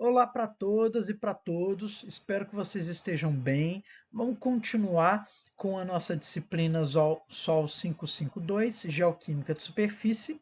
Olá para todas e para todos, espero que vocês estejam bem. Vamos continuar com a nossa disciplina Sol 552, Geoquímica de Superfície.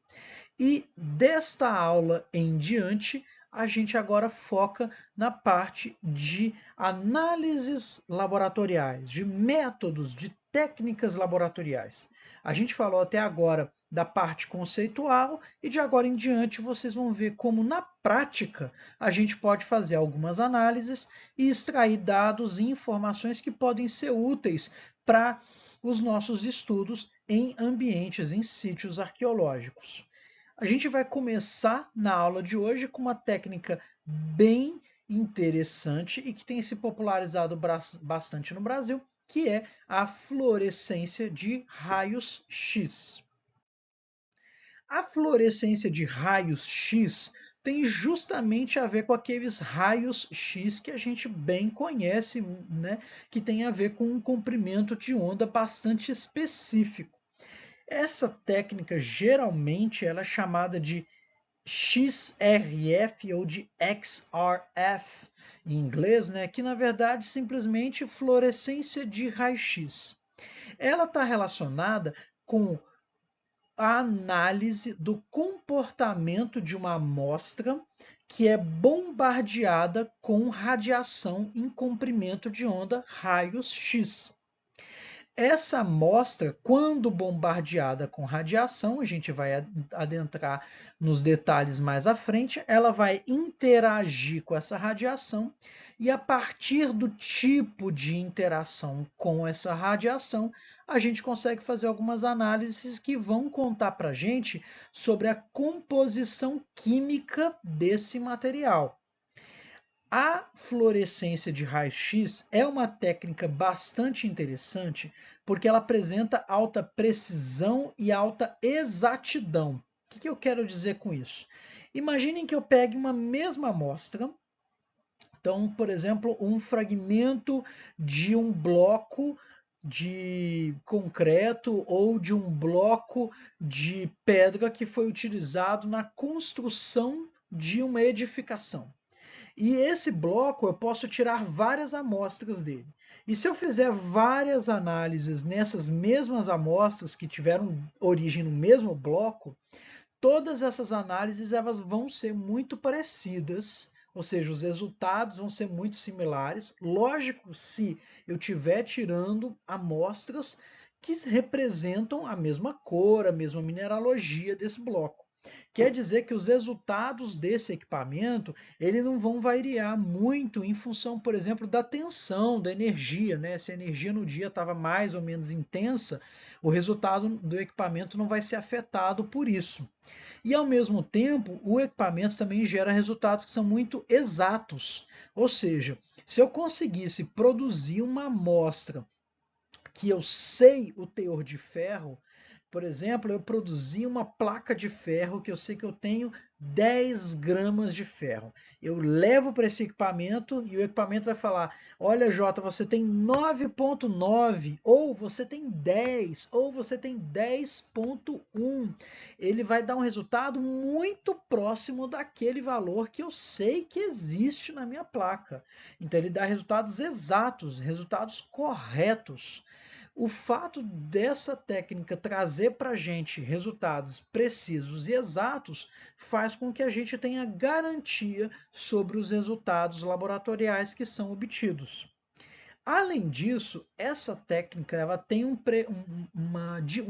E desta aula em diante, a gente agora foca na parte de análises laboratoriais, de métodos, de técnicas laboratoriais. A gente falou até agora da parte conceitual e de agora em diante vocês vão ver como na prática a gente pode fazer algumas análises e extrair dados e informações que podem ser úteis para os nossos estudos em ambientes, em sítios arqueológicos. A gente vai começar na aula de hoje com uma técnica bem interessante e que tem se popularizado bastante no Brasil, que é a fluorescência de raios X. A fluorescência de raios X tem justamente a ver com aqueles raios X que a gente bem conhece, né? Que tem a ver com um comprimento de onda bastante específico. Essa técnica geralmente ela é chamada de XRF ou de XRF em inglês, né? Que na verdade simplesmente fluorescência de raio-x. Ela está relacionada com a análise do comportamento de uma amostra que é bombardeada com radiação em comprimento de onda raios X. Essa amostra, quando bombardeada com radiação, a gente vai adentrar nos detalhes mais à frente, ela vai interagir com essa radiação e a partir do tipo de interação com essa radiação, a gente consegue fazer algumas análises que vão contar para a gente sobre a composição química desse material. A fluorescência de raio-x é uma técnica bastante interessante porque ela apresenta alta precisão e alta exatidão. O que eu quero dizer com isso? Imaginem que eu pegue uma mesma amostra, então, por exemplo, um fragmento de um bloco de concreto ou de um bloco de pedra que foi utilizado na construção de uma edificação. E esse bloco eu posso tirar várias amostras dele. E se eu fizer várias análises nessas mesmas amostras que tiveram origem no mesmo bloco, todas essas análises elas vão ser muito parecidas, ou seja, os resultados vão ser muito similares. Lógico, se eu estiver tirando amostras que representam a mesma cor, a mesma mineralogia desse bloco. Quer dizer que os resultados desse equipamento eles não vão variar muito em função, por exemplo, da tensão, da energia, né? Se a energia no dia estava mais ou menos intensa, o resultado do equipamento não vai ser afetado por isso. E ao mesmo tempo, o equipamento também gera resultados que são muito exatos. Ou seja, se eu conseguisse produzir uma amostra que eu sei o teor de ferro, por exemplo, eu produzi uma placa de ferro que eu sei que eu tenho 10 gramas de ferro. Eu levo para esse equipamento e o equipamento vai falar: olha, Jota, você tem 9,9, ou você tem 10, ou você tem 10,1. Ele vai dar um resultado muito próximo daquele valor que eu sei que existe na minha placa. Então, ele dá resultados exatos, resultados corretos. O fato dessa técnica trazer para a gente resultados precisos e exatos faz com que a gente tenha garantia sobre os resultados laboratoriais que são obtidos. Além disso, essa técnica ela tem um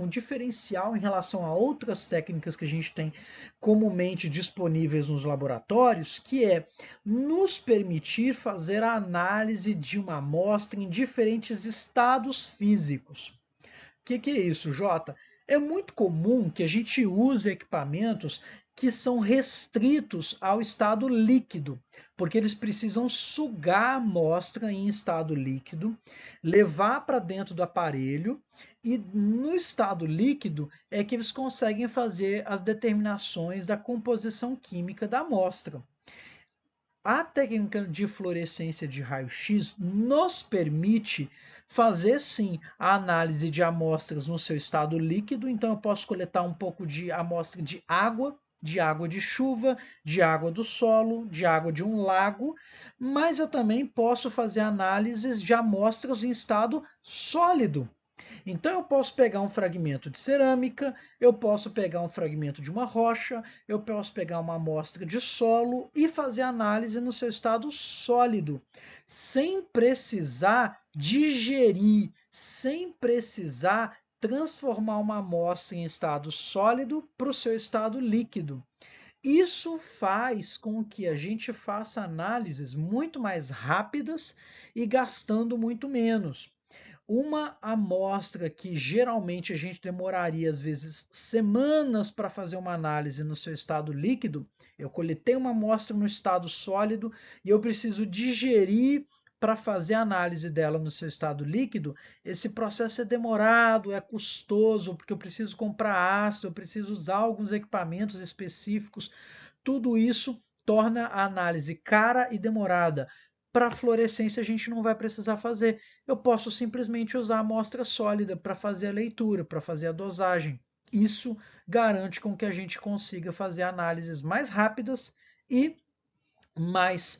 diferencial em relação a outras técnicas que a gente tem comumente disponíveis nos laboratórios, que é nos permitir fazer a análise de uma amostra em diferentes estados físicos. Que é isso, Jota? É muito comum que a gente use equipamentos que são restritos ao estado líquido, porque eles precisam sugar a amostra em estado líquido, levar para dentro do aparelho e no estado líquido é que eles conseguem fazer as determinações da composição química da amostra. A técnica de fluorescência de raio-x nos permite fazer sim a análise de amostras no seu estado líquido, então eu posso coletar um pouco de amostra de água de água de chuva, de água do solo, de água de um lago, mas eu também posso fazer análises de amostras em estado sólido. Então eu posso pegar um fragmento de cerâmica, eu posso pegar um fragmento de uma rocha, eu posso pegar uma amostra de solo e fazer análise no seu estado sólido, sem precisar digerir, sem precisar transformar uma amostra em estado sólido para o seu estado líquido. Isso faz com que a gente faça análises muito mais rápidas e gastando muito menos. Uma amostra que geralmente a gente demoraria, às vezes, semanas para fazer uma análise no seu estado líquido, eu coletei uma amostra no estado sólido e eu preciso digerir para fazer a análise dela no seu estado líquido. Esse processo é demorado, é custoso, porque eu preciso comprar ácido, eu preciso usar alguns equipamentos específicos. Tudo isso torna a análise cara e demorada. Para fluorescência a gente não vai precisar fazer. Eu posso simplesmente usar a amostra sólida para fazer a leitura, para fazer a dosagem. Isso garante com que a gente consiga fazer análises mais rápidas e mais,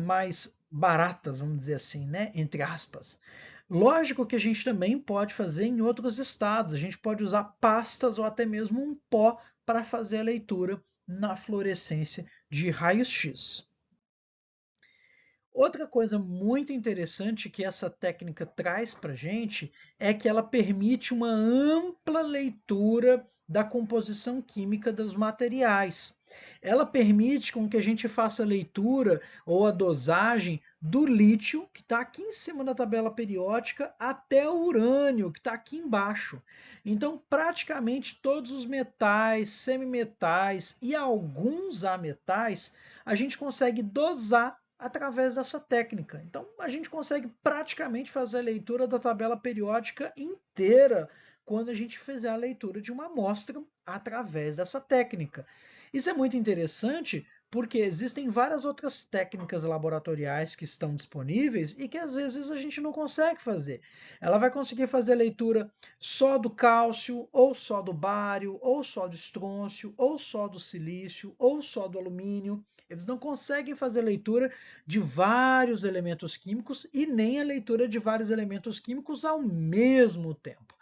mais baratas, vamos dizer assim, né? Entre aspas. Lógico que a gente também pode fazer em outros estados. A gente pode usar pastas ou até mesmo um pó para fazer a leitura na fluorescência de raios-x. Outra coisa muito interessante que essa técnica traz para a gente é que ela permite uma ampla leitura da composição química dos materiais. Ela permite com que a gente faça a leitura ou a dosagem do lítio, que está aqui em cima da tabela periódica, até o urânio, que está aqui embaixo. Então, praticamente todos os metais, semimetais e alguns ametais, a gente consegue dosar através dessa técnica. Então, a gente consegue praticamente fazer a leitura da tabela periódica inteira quando a gente fizer a leitura de uma amostra através dessa técnica. Isso é muito interessante porque existem várias outras técnicas laboratoriais que estão disponíveis e que às vezes a gente não consegue fazer. Ela vai conseguir fazer a leitura só do cálcio, ou só do bário, ou só do estrôncio, ou só do silício, ou só do alumínio. Eles não conseguem fazer leitura de vários elementos químicos e nem a leitura de vários elementos químicos ao mesmo tempo.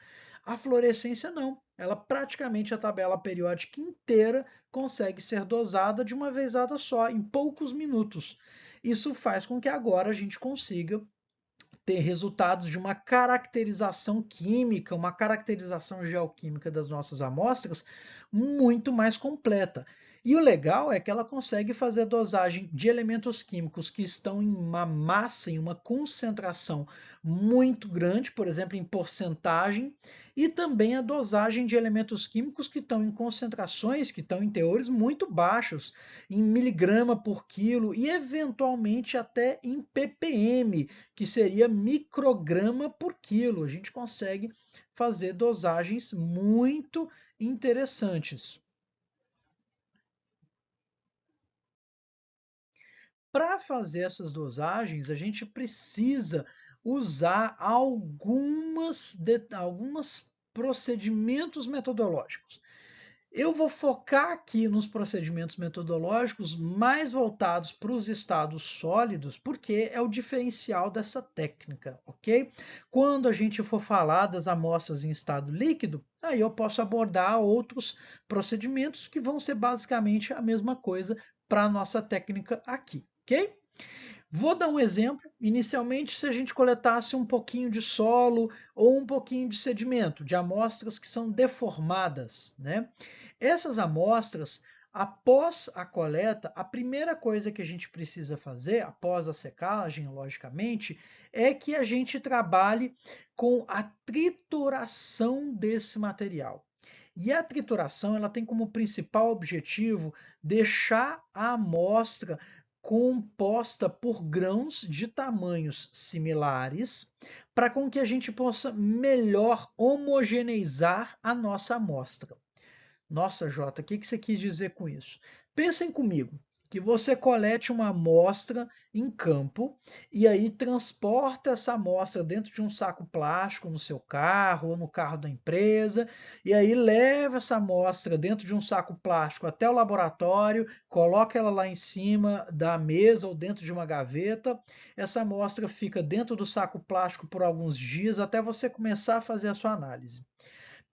A fluorescência não. Ela praticamente a tabela periódica inteira consegue ser dosada de uma vezada só, em poucos minutos. Isso faz com que agora a gente consiga ter resultados de uma caracterização química, uma caracterização geoquímica das nossas amostras muito mais completa. E o legal é que ela consegue fazer dosagem de elementos químicos que estão em uma massa, em uma concentração muito grande, por exemplo, em porcentagem, e também a dosagem de elementos químicos que estão em concentrações, que estão em teores muito baixos, em miligrama por quilo e eventualmente até em ppm, que seria micrograma por quilo. A gente consegue fazer dosagens muito interessantes. Para fazer essas dosagens, a gente precisa usar alguns procedimentos metodológicos. Eu vou focar aqui nos procedimentos metodológicos mais voltados para os estados sólidos, porque é o diferencial dessa técnica, ok? Quando a gente for falar das amostras em estado líquido, aí eu posso abordar outros procedimentos que vão ser basicamente a mesma coisa para a nossa técnica aqui, ok? Vou dar um exemplo. Inicialmente, se a gente coletasse um pouquinho de solo ou um pouquinho de sedimento, de amostras que são deformadas, né? Essas amostras, após a coleta, a primeira coisa que a gente precisa fazer, após a secagem, logicamente, é que a gente trabalhe com a trituração desse material. E a trituração ela tem como principal objetivo deixar a amostra composta por grãos de tamanhos similares, para com que a gente possa melhor homogeneizar a nossa amostra. Nossa, Jota, o que você quis dizer com isso? Pensem comigo. que você colete uma amostra em campo e aí transporta essa amostra dentro de um saco plástico no seu carro ou no carro da empresa, e aí leva essa amostra dentro de um saco plástico até o laboratório, coloca ela lá em cima da mesa ou dentro de uma gaveta. Essa amostra fica dentro do saco plástico por alguns dias até você começar a fazer a sua análise.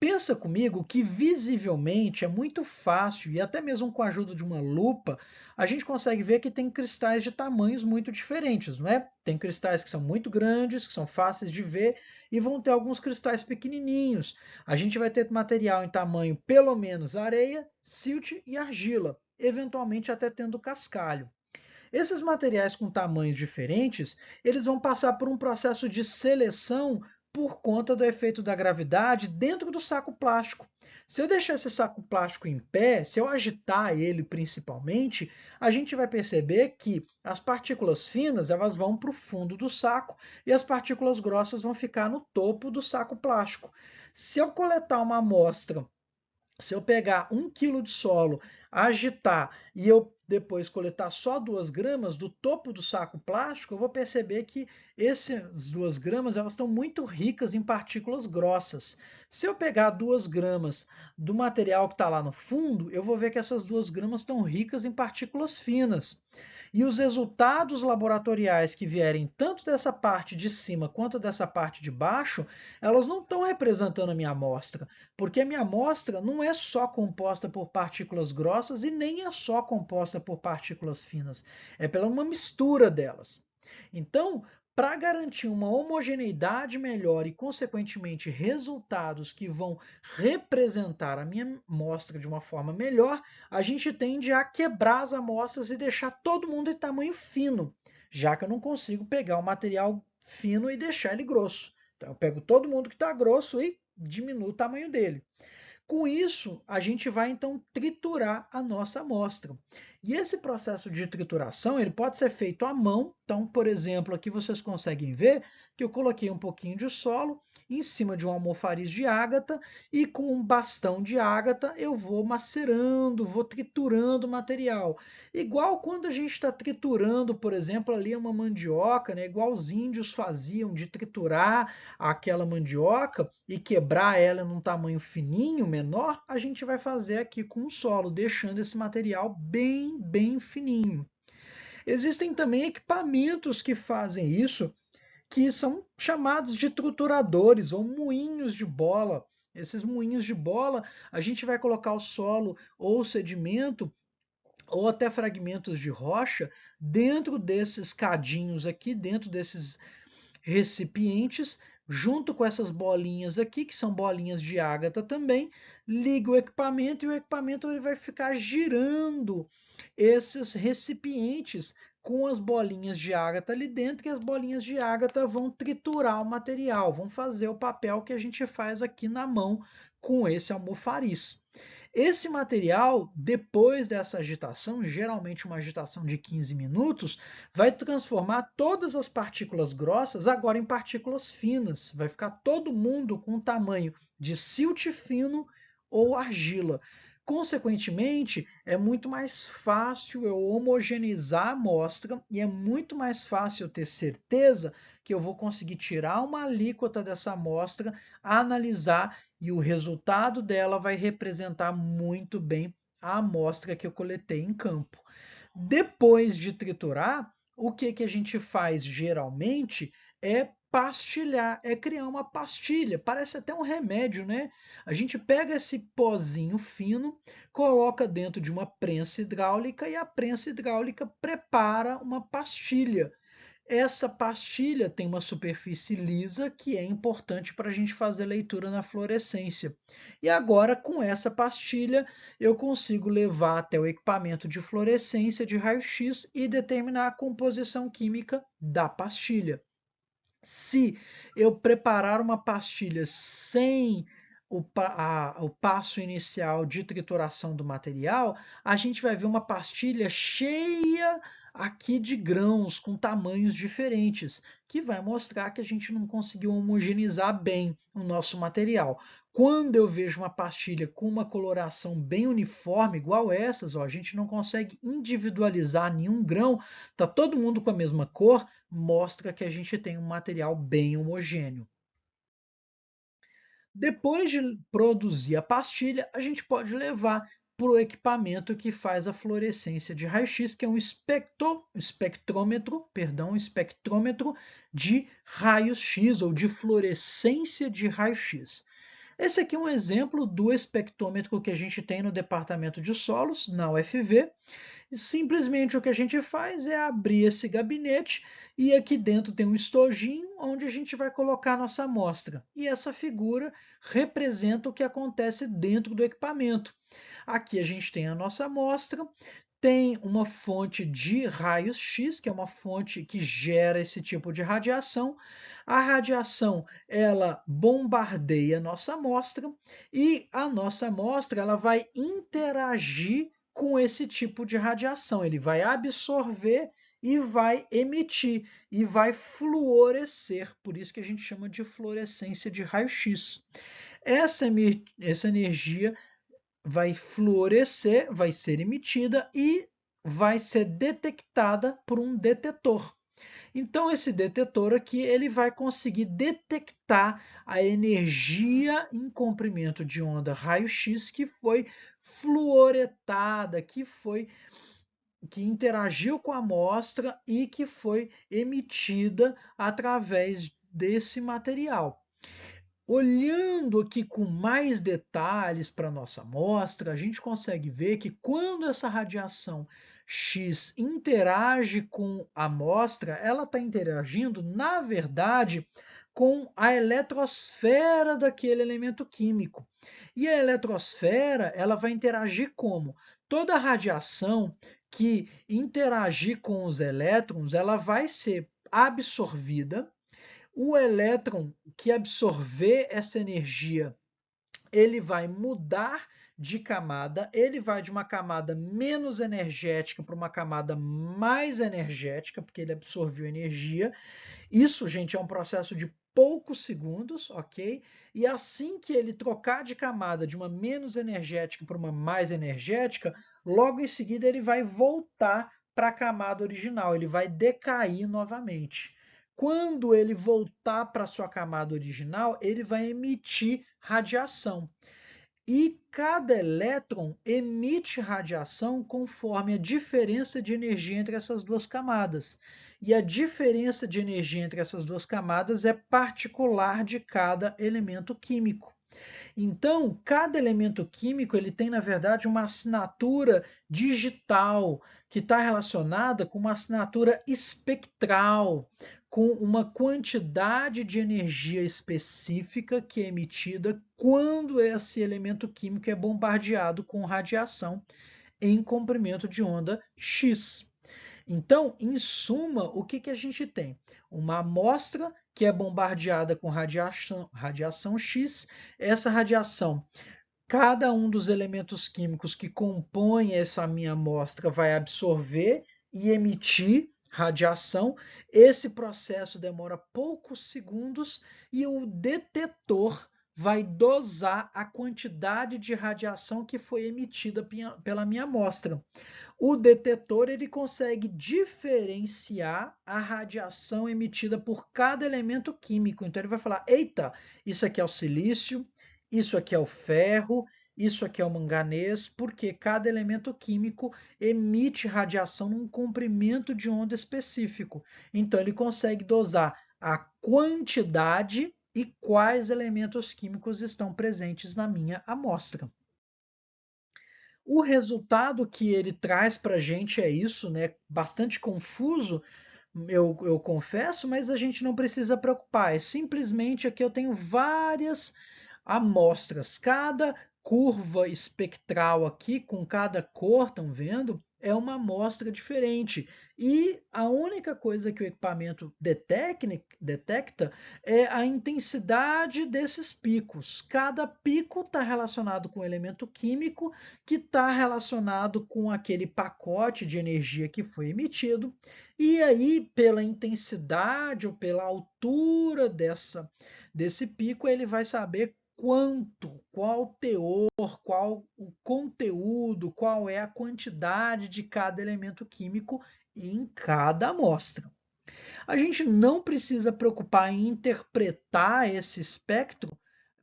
Pensa comigo que visivelmente é muito fácil, e até mesmo com a ajuda de uma lupa, a gente consegue ver que tem cristais de tamanhos muito diferentes, não é? Tem cristais que são muito grandes, que são fáceis de ver, e vão ter alguns cristais pequenininhos. A gente vai ter material em tamanho pelo menos areia, silt e argila, eventualmente até tendo cascalho. Esses materiais com tamanhos diferentes, eles vão passar por um processo de seleção por conta do efeito da gravidade dentro do saco plástico. Se eu deixar esse saco plástico em pé, se eu agitar ele principalmente, a gente vai perceber que as partículas finas elas vão para o fundo do saco e as partículas grossas vão ficar no topo do saco plástico. Se eu coletar uma amostra, se eu pegar 1 quilo de solo, agitar e eu depois coletar só 2 gramas do topo do saco plástico, eu vou perceber que essas 2 gramas elas estão muito ricas em partículas grossas. Se eu pegar 2 gramas do material que está lá no fundo, eu vou ver que essas 2 gramas estão ricas em partículas finas. E os resultados laboratoriais que vierem tanto dessa parte de cima quanto dessa parte de baixo, elas não estão representando a minha amostra, porque a minha amostra não é só composta por partículas grossas e nem é só composta por partículas finas, é pela uma mistura delas. Então, para garantir uma homogeneidade melhor e, consequentemente, resultados que vão representar a minha amostra de uma forma melhor, a gente tende a quebrar as amostras e deixar todo mundo em tamanho fino, já que eu não consigo pegar o material fino e deixar ele grosso. Então, eu pego todo mundo que está grosso e diminuo o tamanho dele. Com isso, a gente vai então triturar a nossa amostra. E esse processo de trituração, ele pode ser feito à mão. Então, por exemplo, aqui vocês conseguem ver que eu coloquei um pouquinho de solo em cima de um almofariz de ágata e com um bastão de ágata eu vou macerando, vou triturando o material. Igual quando a gente está triturando, por exemplo, ali uma mandioca, né? Igual os índios faziam de triturar aquela mandioca e quebrar ela num tamanho fininho, menor, a gente vai fazer aqui com o solo, deixando esse material bem fininho. Existem também equipamentos que fazem isso, que são chamados de trituradores ou moinhos de bola. Esses moinhos de bola, a gente vai colocar o solo ou sedimento ou até fragmentos de rocha dentro desses cadinhos aqui, dentro desses recipientes, junto com essas bolinhas aqui, que são bolinhas de ágata também, liga o equipamento e o equipamento ele vai ficar girando esses recipientes com as bolinhas de ágata ali dentro, e as bolinhas de ágata vão triturar o material, vão fazer o papel que a gente faz aqui na mão com esse almofariz. Esse material, depois dessa agitação, geralmente uma agitação de 15 minutos, vai transformar todas as partículas grossas agora em partículas finas. Vai ficar todo mundo com o tamanho de silt fino ou argila. Consequentemente, é muito mais fácil eu homogeneizar a amostra e é muito mais fácil eu ter certeza que eu vou conseguir tirar uma alíquota dessa amostra, analisar e o resultado dela vai representar muito bem a amostra que eu coletei em campo. Depois de triturar, o que a gente faz geralmente é pastilhar, é criar uma pastilha. Parece até um remédio, né? A gente pega esse pozinho fino, coloca dentro de uma prensa hidráulica e a prensa hidráulica prepara uma pastilha. Essa pastilha tem uma superfície lisa que é importante para a gente fazer leitura na fluorescência. E agora, com essa pastilha, eu consigo levar até o equipamento de fluorescência de raio-x e determinar a composição química da pastilha. Se eu preparar uma pastilha sem o passo inicial de trituração do material, a gente vai ver uma pastilha cheia aqui de grãos com tamanhos diferentes, que vai mostrar que a gente não conseguiu homogeneizar bem o nosso material. Quando eu vejo uma pastilha com uma coloração bem uniforme, igual essas, ó, a gente não consegue individualizar nenhum grão, tá todo mundo com a mesma cor, mostra que a gente tem um material bem homogêneo. Depois de produzir a pastilha, a gente pode levar para o equipamento que faz a fluorescência de raio-x, que é um espectrômetro de raios-x ou de fluorescência de raio-x. Esse aqui é um exemplo do espectrômetro que a gente tem no departamento de solos, na UFV. E simplesmente o que a gente faz é abrir esse gabinete e aqui dentro tem um estojinho onde a gente vai colocar a nossa amostra. E essa figura representa o que acontece dentro do equipamento. Aqui a gente tem a nossa amostra, tem uma fonte de raios X, que é uma fonte que gera esse tipo de radiação. A radiação, ela bombardeia a nossa amostra e a nossa amostra ela vai interagir com esse tipo de radiação. Ele vai absorver e vai emitir e vai fluorescer. Por isso que a gente chama de fluorescência de raio-x. Essa energia vai fluorescer, vai ser emitida e vai ser detectada por um detetor. Então esse detetor aqui ele vai conseguir detectar a energia em comprimento de onda raio-x que foi fluoretada, que interagiu com a amostra e que foi emitida através desse material. Olhando aqui com mais detalhes para a nossa amostra, a gente consegue ver que quando essa radiação X interage com a amostra, ela está interagindo, na verdade, com a eletrosfera daquele elemento químico. E a eletrosfera, ela vai interagir como? Toda radiação que interagir com os elétrons, ela vai ser absorvida. O elétron que absorver essa energia, ele vai mudar de camada, ele vai de uma camada menos energética para uma camada mais energética, porque ele absorveu energia. Isso, gente, é um processo de poucos segundos, ok? E assim que ele trocar de camada de uma menos energética para uma mais energética, logo em seguida ele vai voltar para a camada original, ele vai decair novamente. Quando ele voltar para sua camada original, ele vai emitir radiação. E cada elétron emite radiação conforme a diferença de energia entre essas duas camadas. E a diferença de energia entre essas duas camadas é particular de cada elemento químico. Então, cada elemento químico ele tem, na verdade, uma assinatura digital que está relacionada com uma assinatura espectral, com uma quantidade de energia específica que é emitida quando esse elemento químico é bombardeado com radiação em comprimento de onda X. Então, em suma, o que, que a gente tem? Uma amostra que é bombardeada com radiação X. Essa radiação, cada um dos elementos químicos que compõem essa minha amostra vai absorver e emitir radiação. Esse processo demora poucos segundos e o detetor vai dosar a quantidade de radiação que foi emitida pela minha amostra. O detetor ele consegue diferenciar a radiação emitida por cada elemento químico. Então ele vai falar: eita, isso aqui é o silício, isso aqui é o ferro, isso aqui é o manganês, porque cada elemento químico emite radiação num comprimento de onda específico. Então ele consegue dosar a quantidade e quais elementos químicos estão presentes na minha amostra. O resultado que ele traz para a gente é isso, né? Bastante confuso, eu confesso, mas a gente não precisa preocupar. É simplesmente aqui eu tenho várias amostras. Cada curva espectral aqui, com cada cor, estão vendo? É uma amostra diferente. E a única coisa que o equipamento detecta é a intensidade desses picos. Cada pico está relacionado com um elemento químico que está relacionado com aquele pacote de energia que foi emitido. E aí, pela intensidade ou pela altura desse pico, ele vai saber qual o teor, qual o conteúdo, qual é a quantidade de cada elemento químico em cada amostra. A gente não precisa preocupar em interpretar esse espectro,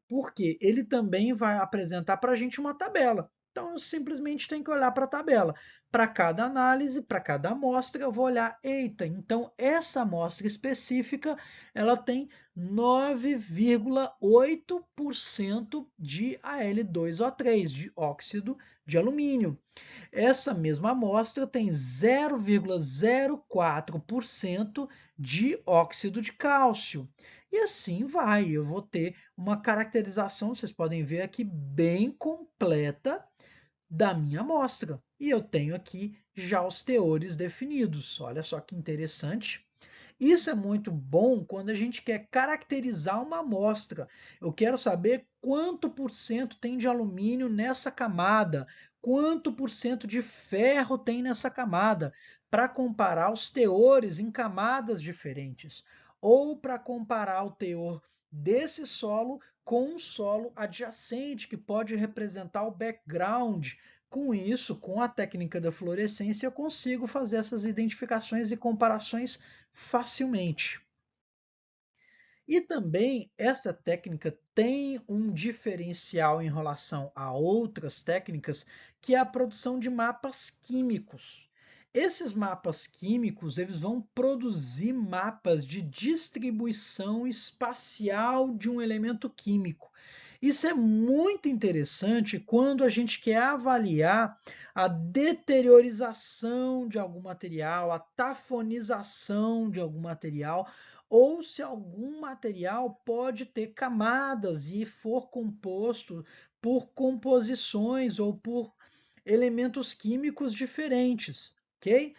porque ele também vai apresentar para a gente uma tabela. Então, eu simplesmente tenho que olhar para a tabela. Para cada análise, para cada amostra, eu vou olhar, eita, então essa amostra específica, ela tem 9,8% de Al2O3, de óxido de alumínio. Essa mesma amostra tem 0,04% de óxido de cálcio. E assim vai, eu vou ter uma caracterização, vocês podem ver aqui, bem completa da minha amostra. E eu tenho aqui já os teores definidos. Olha só que interessante. Isso é muito bom quando a gente quer caracterizar uma amostra. Eu quero saber quanto por cento tem de alumínio nessa camada, quanto por cento de ferro tem nessa camada, para comparar os teores em camadas diferentes, ou para comparar o teor desse solo com um solo adjacente, que pode representar o background. Com isso, com a técnica da fluorescência, eu consigo fazer essas identificações e comparações facilmente. E também essa técnica tem um diferencial em relação a outras técnicas, que é a produção de mapas químicos. Esses mapas químicos, eles vão produzir mapas de distribuição espacial de um elemento químico. Isso é muito interessante quando a gente quer avaliar a deteriorização de algum material, a tafonização de algum material, ou se algum material pode ter camadas e for composto por composições ou por elementos químicos diferentes, ok?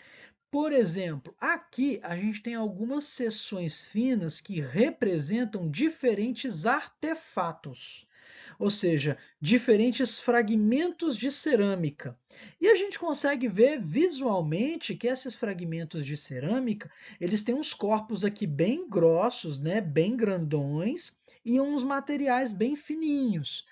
Por exemplo, aqui a gente tem algumas seções finas que representam diferentes artefatos, ou seja, diferentes fragmentos de cerâmica. E a gente consegue ver visualmente que esses fragmentos de cerâmica, eles têm uns corpos aqui bem grossos, né, bem grandões, e uns materiais bem fininhos.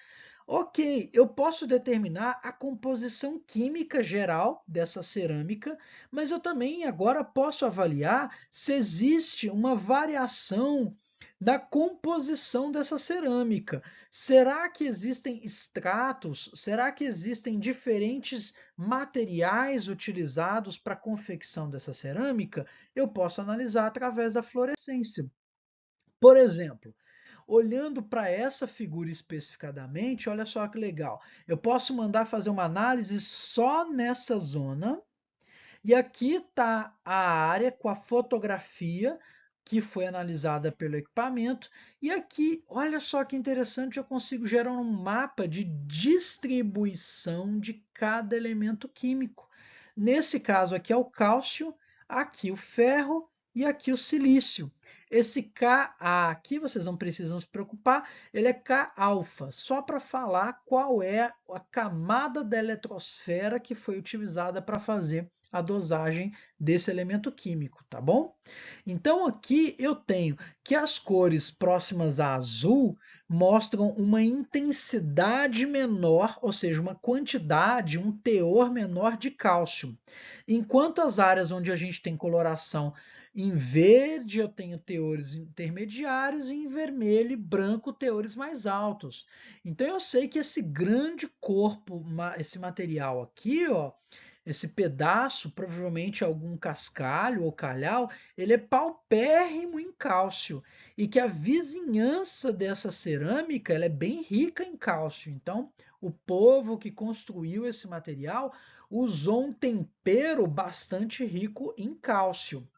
Ok, eu posso determinar a composição química geral dessa cerâmica, mas eu também agora posso avaliar se existe uma variação da composição dessa cerâmica. Será que existem estratos? Será que existem diferentes materiais utilizados para a confecção dessa cerâmica? Eu posso analisar através da fluorescência. Por exemplo, olhando para essa figura especificadamente, olha só que legal. Eu posso mandar fazer uma análise só nessa zona, e aqui está a área com a fotografia que foi analisada pelo equipamento, e aqui, olha só que interessante, eu consigo gerar um mapa de distribuição de cada elemento químico. Nesse caso aqui é o cálcio, aqui o ferro e aqui o silício. Esse Ka aqui, vocês não precisam se preocupar, ele é K-alfa, só para falar qual é a camada da eletrosfera que foi utilizada para fazer a dosagem desse elemento químico, tá bom? Então aqui eu tenho que as cores próximas a azul mostram uma intensidade menor, ou seja, uma quantidade, um teor menor de cálcio. Enquanto as áreas onde a gente tem coloração em verde eu tenho teores intermediários e em vermelho e branco teores mais altos. Então eu sei que esse grande corpo, esse material aqui, ó, esse pedaço, provavelmente algum cascalho ou calhau, ele é paupérrimo em cálcio e que a vizinhança dessa cerâmica ela é bem rica em cálcio. Então, o povo que construiu esse material usou um tempero bastante rico em cálcio.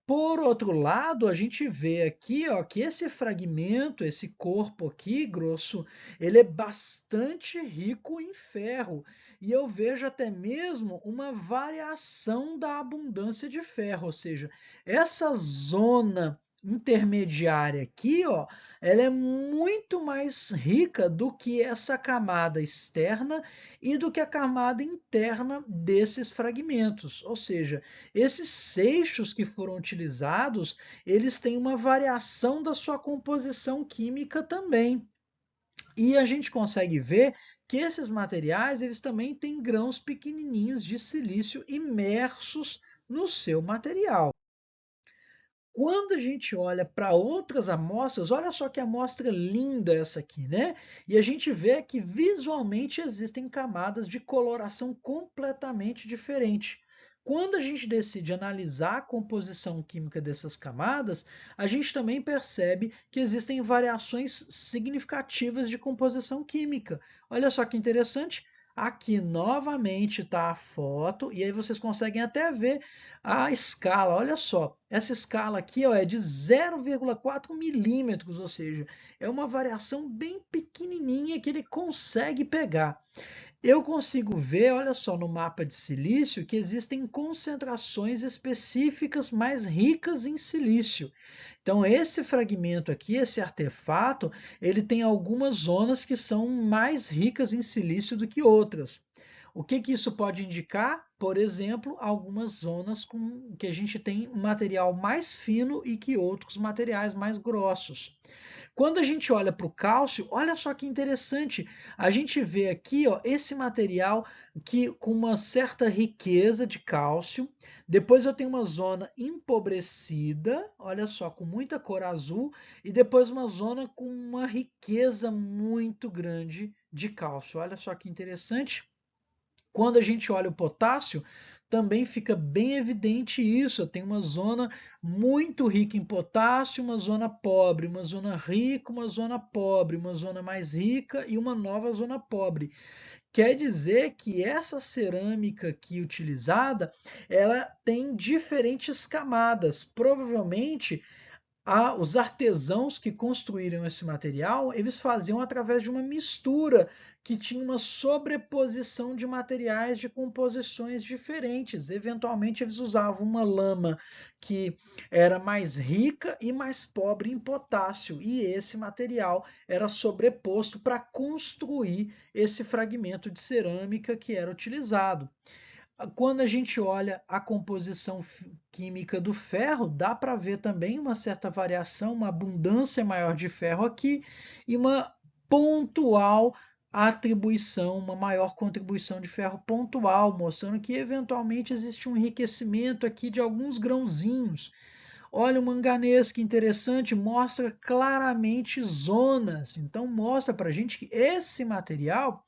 Por outro lado, a gente vê aqui, ó, que esse fragmento, esse corpo aqui grosso, ele é bastante rico em ferro. E eu vejo até mesmo uma variação da abundância de ferro, ou seja, essa zona intermediária aqui, ó, ela é muito mais rica do que essa camada externa e do que a camada interna desses fragmentos. Ou seja, esses seixos que foram utilizados, eles têm uma variação da sua composição química também. E a gente consegue ver que esses materiais eles também têm grãos pequenininhos de silício imersos no seu material. Quando a gente olha para outras amostras, olha só que amostra linda essa aqui, né? E a gente vê que visualmente existem camadas de coloração completamente diferente. Quando a gente decide analisar a composição química dessas camadas, a gente também percebe que existem variações significativas de composição química. Olha só que interessante. Aqui novamente está a foto, e aí vocês conseguem até ver a escala. Olha só, essa escala aqui ó, é de 0,4 milímetros, ou seja, é uma variação bem pequenininha que ele consegue pegar. Eu consigo ver, olha só, no mapa de silício, que existem concentrações específicas mais ricas em silício. Então, esse fragmento aqui, esse artefato, ele tem algumas zonas que são mais ricas em silício do que outras. O que que isso pode indicar? Por exemplo, algumas zonas com que a gente tem um material mais fino e que outros materiais mais grossos. Quando a gente olha para o cálcio, olha só que interessante. A gente vê aqui ó, esse material que com uma certa riqueza de cálcio. Depois eu tenho uma zona empobrecida, olha só, com muita cor azul. E depois uma zona com uma riqueza muito grande de cálcio. Olha só que interessante. Quando a gente olha o potássio, também fica bem evidente isso. Tem uma zona muito rica em potássio, uma zona pobre, uma zona rica, uma zona pobre, uma zona mais rica e uma nova zona pobre. Quer dizer que essa cerâmica aqui utilizada, ela tem diferentes camadas. Provavelmente os artesãos que construíram esse material, eles faziam através de uma mistura que tinha uma sobreposição de materiais de composições diferentes. Eventualmente, eles usavam uma lama que era mais rica e mais pobre em potássio, e esse material era sobreposto para construir esse fragmento de cerâmica que era utilizado. Quando a gente olha a composição química do ferro, dá para ver também uma certa variação, uma abundância maior de ferro aqui e uma pontual atribuição, uma maior contribuição de ferro pontual, mostrando que eventualmente existe um enriquecimento aqui de alguns grãozinhos. Olha o manganês, que interessante, mostra claramente zonas. Então mostra para a gente que esse material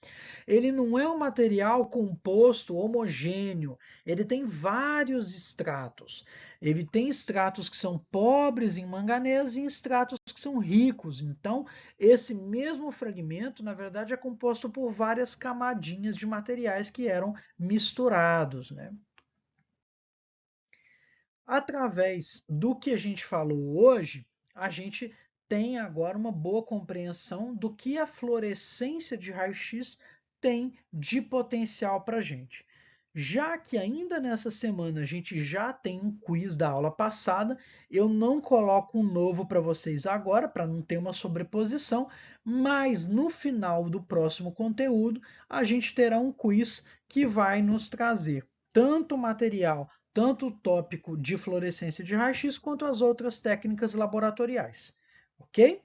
ele não é um material composto homogêneo, ele tem vários estratos. Ele tem estratos que são pobres em manganês e estratos que são ricos. Então, esse mesmo fragmento, na verdade, é composto por várias camadinhas de materiais que eram misturados, né? Através do que a gente falou hoje, a gente tem agora uma boa compreensão do que a fluorescência de raio-x tem de potencial para a gente. Já que ainda nessa semana a gente já tem um quiz da aula passada, eu não coloco um novo para vocês agora, para não ter uma sobreposição, mas no final do próximo conteúdo a gente terá um quiz que vai nos trazer tanto material, tanto o tópico de fluorescência de raio-x quanto as outras técnicas laboratoriais. Ok?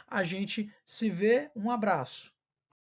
A gente se vê, um abraço.